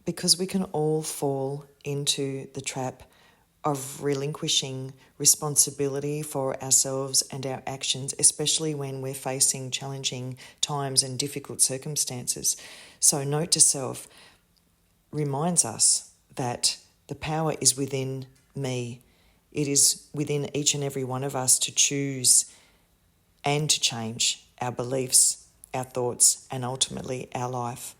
because we can all fall into the trap of relinquishing responsibility for ourselves and our actions, especially when we're facing challenging times and difficult circumstances. So note to self reminds us that the power is within me. It is within each and every one of us to choose and to change our beliefs, our thoughts, and ultimately our life.